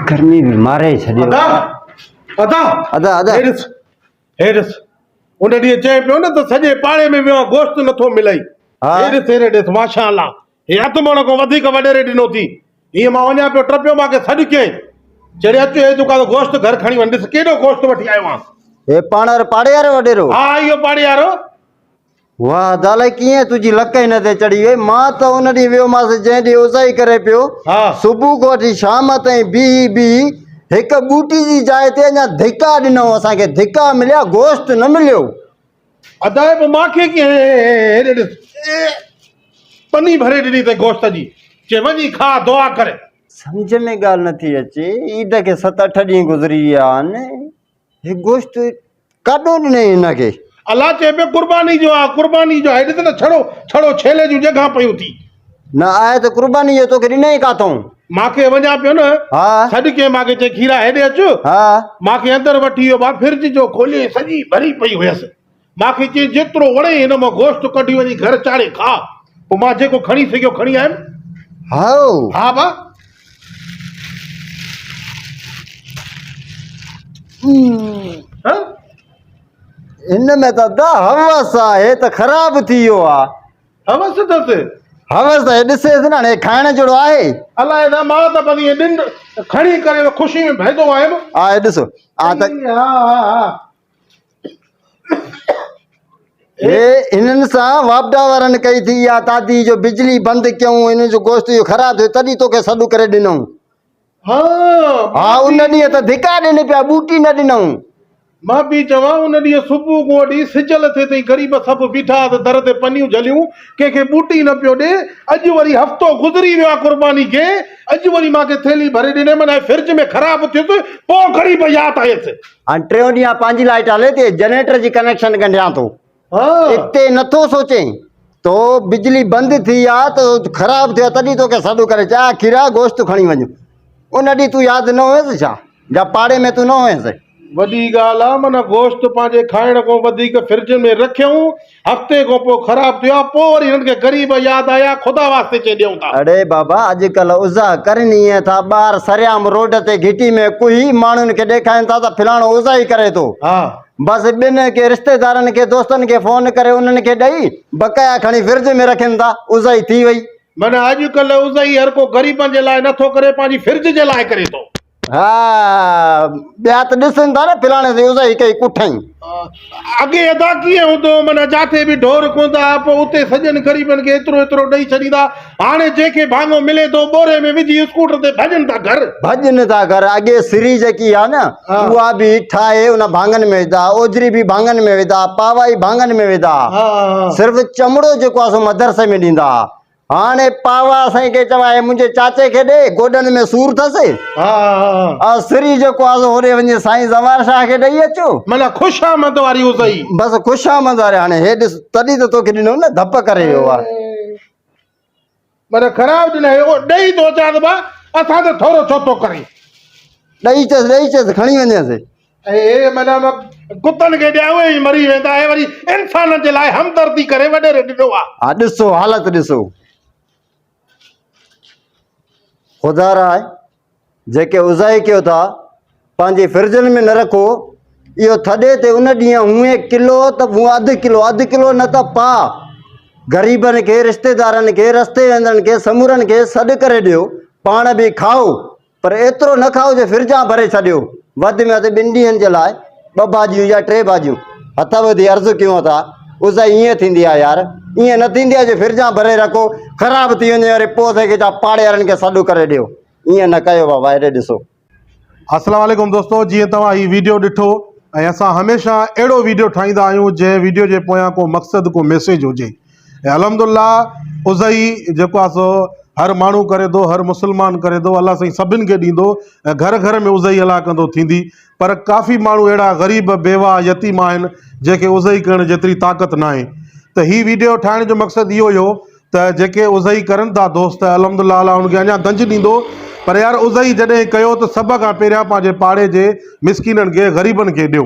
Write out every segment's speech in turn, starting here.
गर्मी भी मारे छॾियो। अदा हेॾिस उन ॾींहुं चए पियो न त सॼे पाड़े में वियो गोश्त नथो मिलई। हेॾिस माशाअल्लाह हे हथ मोड़ खां वधीक वॾेरे ॾिनो थी। हीअं मां वञा पियो टपियो मूंखे सॾु कयईं चढ़े अचो हे दुकान गोश्त घर खणी वञ। ॾिस केॾो गोश्त वठी आयो आहियां। हे पाण पाड़े वारो वॾेरो? हा इहो पाड़े वारो। वाह दाल कीअं तुंहिंजी लक ई न ते चढ़ी वई। मां त उन ॾींहुं वियोमांसि जंहिं ॾींहुं उज़ाई करे पियो। सुबुह खां वठी शाम ताईं बीही हिक बूटी जी जाइ ते अञा धिका ॾिनऊं असांखे। धिका मिलिया, गोश्त न मिलियो। अदाए मूंखे कीअं पनी भरे ॾिनी अथई गोश्त जी। चए वञी खा दुआ करे। सम्झ में ॻाल्हि नथी अचे। ईद खे 7-8 ॾींहं गुज़री विया आहिनि। हे गोश्त काॾो ॾिनई हिनखे? अलाह चए पियो कुर्बानी जो आहे, कुर्बानी जो आहे। ॾिस न छड़ो छड़ो छेले जूं जॻह पयूं थी। न आहे त कुर्बानी जो तोखे ॾिनई काथऊं? मांखे वञा पियो न सॾु कयईं मांखे चई खीरा हेॾे अचु। मांखे अंदरि वठी वियो बा फ्रिज जो खोले सॼी भरी पई हुयसि। मांखे चई जेतिरो वणे हिन मां गोश्त कढी वञी घर चाढ़े खा। पोइ मां जेको खणी सघियो खणी आयुमि। हा बा इन में त हवस आहे त ख़राब थी वियो आहे। हवस अथसि? हवस आहे ॾिसेसि न हाणे खाइण जहिड़ो आहे? अलाए न मां त बनी ॾिंड खणी करे ख़ुशी में भॼंदो आयुमि। आहे ॾिसो हे हिननि सां वापडा वारनि कई थी या तादी जो बिजली बंदि कयूं इन जो गोश्त जो ख़राब थियो तॾहिं तोखे सॾु करे ॾिनऊं। हा उन ॾींहुं त धिका ॾिनी पिया, बूटी न ॾिनऊं। मां बि चवां उन ॾींहुं सुबुह खां वठी सिजल थिए ताईं ग़रीब सभु बीठा त दर ते पनियूं झलियूं, कंहिंखे बूटी न पियो ॾे। अॼु वरी हफ़्तो गुज़री वियो आहे कुर्बानी खे। अॼु वरी मूंखे थैली भरे ॾिने माना फ्रिज में ख़राब थियुसि। पोइ ग़रीब यादि आयसि। हाणे 3 ॾींहं पंहिंजी लाइट हले थी, जनरेटर जी कनेक्शन कढियां थो। हिते नथो सोचें तो बिजली बंदि थी आहे त ख़राब थियो तॾहिं तोखे सॾु करे चा खीरा गोश्त खणी वञ। उन ॾींहुं तूं यादि न हुयसि छा? या पाड़े में तूं न हुयसि? वॾी ॻाल्हि आहे माना गोश्त पंहिंजे खाइण खां वधीक फ्रिज में रखियऊं। हफ़्ते खां पोइ ख़राब थियो, पोइ वरी हिननि खे ग़रीब यादि आया। ख़ुदा वास्ते चई ॾियूं था। अड़े बाबा अॼुकल्ह उज़ा करनी था ॿार सरियाम रोड ते घिटी में कुही माण्हुनि खे ॾेखारीनि था त फलाणो उज़ा ई करे थो। बसि ॿिनि के रिश्तेदारनि खे दोस्तनि खे फ़ोन करे उन्हनि खे ॾेई बकाया खणी फ्रिज में रखनि था। उज़ाई थी वई। माना अॼुकल्ह उज़ाई हर को ग़रीबनि जे लाइ नथो करे, पंहिंजी फ्रिज जे लाइ करे थो। हा ॿिया त ॾिसनि था न फलाणे ते उज़ाई कई कुठई। अॻे अदा कीअं हूंदो माना जिथे बि ढोर कोंदा पोइ उते सॼनि ग़रीबनि खे एतिरो एतिरो ॾेई छॾींदा। हाणे जेके भाङो मिले थो बोरे में विझी स्कूटर ते भॼनि था घर। भॼनि था घर। अॻे सिरी जेकी आहे न उहा बि ठाहे उन भाङनि में विधा, ओजरी बि भाङनि में विधा, पावा ई भाङनि में विधा। सिर्फ़ु चमड़ो जेको आहे सो मदरसे में ॾींदा। हाणे पावा साईं खे चवाए मुंहिंजे चाचे खे ॾे, गोॾनि में सूर अथसि। सिरी जेको आहे सो होॾे वञे साईं ज़वार शाह खे ॾेई अचो। माना ख़ुशामद वारी उज़ाई। बसि ख़ुशामद वारी। हाणे हे ॾिस तॾहिं त तोखे ॾिनो न धप करे वियो आहे। माना ख़राब ॾिनई ॾेई थो अचां त बा असां त थोरो छो थो करे। ॾेई चयसि खणी वञेसि। माना कुतनि खे ॾिया उहे ई मरी वेंदा। ऐं वरी इंसान जे लाइ हमदर्दी करे वॾेरे ॾिनो आहे। हा ॾिसो हालत ॾिसो। ख़ुदा राय जेके उज़ाई कयो था पंहिंजी फ्रिजनि में न रखो। इहो थधे ते उन ॾींहुं हूअं किलो त हूअं अधु किलो न त पा ग़रीबनि खे, रिश्तेदारनि खे, रस्ते वेंदड़नि खे, समूरनि खे सॾु करे ॾियो। पाण बि खाओ पर एतिरो न खाओ जो फ्रिजां भरे छॾियो। वधि में वधि 2 ॾींहंनि जे लाइ 2 भाॼियूं या 3 भाॼियूं। हथ वधी अर्ज़ु कयूं था। उज़ाई ईअं थींदी आहे यार, ईअं न थींदी आहे जो फ्रिजां भरे रखो ख़राब थी वञे वरी पोइ तंहिंखे छा पाड़े वारनि खे सॾु करे ॾियो। ईअं न कयो बाबा। हेॾे ॾिसो। अस्सलाम वालेकुम दोस्तो, जीअं तव्हां हीउ वीडियो ॾिठो ऐं असां हमेशह अहिड़ो वीडियो ठाहींदा आहियूं जंहिं वीडियो जे पोयां को मक़सदु को मैसेज हुजे। ऐं अल्हम्दुलिल्लाह उज़ाई जेको आहे सो हर माण्हू करे थो, हर मुस्लमान करे थो। अलाह साईं सभिनि खे ॾींदो ऐं घर घर में उज़ाई हला कंदो थींदी। पर काफ़ी माण्हू अहिड़ा ग़रीब बेवा यतीम आहिनि जेके उज़ाई करण जेतिरी ताक़त न आहे। त हीउ वीडियो ठाहिण जो मक़सदु इहो हुयो त जेके उज़ाई करनि था दोस्त अल्हम्दुलिल्लाह अलाह उनखे अञा दंज ॾींदो। पर यार उज़ाई जॾहिं कयो त सभ खां पहिरियां पंहिंजे पाड़े जे मिसकीननि खे, ग़रीबनि खे ॾियो।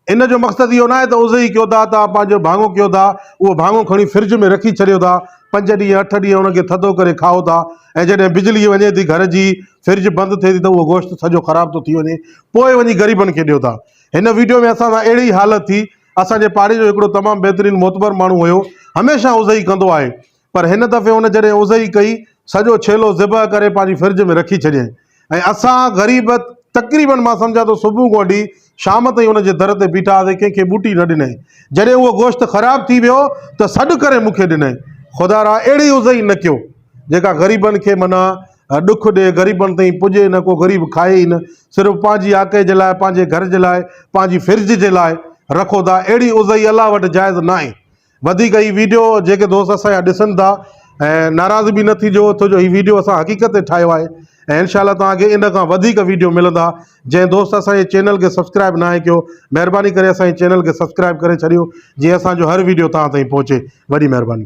इन जो मक़सदु इहो न आहे त उज़ई कयो था, तव्हां पंहिंजो भाङो कयो था, उहो भाङो खणी फ्रिज में रखी छॾियो था, 5 ॾींहं 8 ॾींहं उनखे थधो करे खाओ था, ऐं जॾहिं बिजली वञे थी घर जी, फ्रिज बंदि थिए थी त उहो गोश्त सॼो ख़राबु थो थी वञे, पोइ वञी ग़रीबनि खे ॾियो था। हिन वीडियो में असां सां अहिड़ी हालत थी। असांजे पाड़े जो हिकिड़ो तमामु बहितरीनु मोतबर माण्हू हुयो, हमेशह उज़ई कंदो आहे, पर हिन दफ़े हुन जॾहिं उज़ई कई, सॼो छेलो ज़िबह करे पंहिंजी फ्रिज में रखी छॾियईं, ऐं असां ग़रीब तक़रीबन मां सम्झां थो सुबुह खां वठी शाम ताईं हुनजे दर ते बीठा हुआसीं, कंहिंखे ॿूटी न ॾिनई। जॾहिं उहो गोश्त ख़राबु थी वियो त सॾु करे मूंखे ॾिनई। ख़ुदा रा अहिड़ी उज़ई न कयो जेका ग़रीबनि खे माना ॾुख ॾिए, ग़रीबनि ताईं पुॼे न, को ग़रीब खाए ई न, सिर्फ़ु पंहिंजी आके जे लाइ, पंहिंजे घर जे लाइ, पंहिंजी फ्रिज जे लाइ रखो था। अहिड़ी उज़ई अलाह वटि जाइज़ न आहे। वधीक ही वीडियो जेके दोस्त असांजा ॾिसनि था, ऐं नाराज़ बि न थीजो, छो जो हीउ वीडियो असां हक़ीक़त ते ठाहियो आहे, ऐं इनशाला तव्हांखे इन खां वधीक वीडियो मिलंदा। जंहिं दोस्त असांजे चैनल खे सब्सक्राइब न आहे कयो, महिरबानी करे असांजे चैनल खे सब्सक्राइब करे छॾियो, जीअं असांजो हर वीडियो तव्हां ताईं पहुचे। वॾी महिरबानी।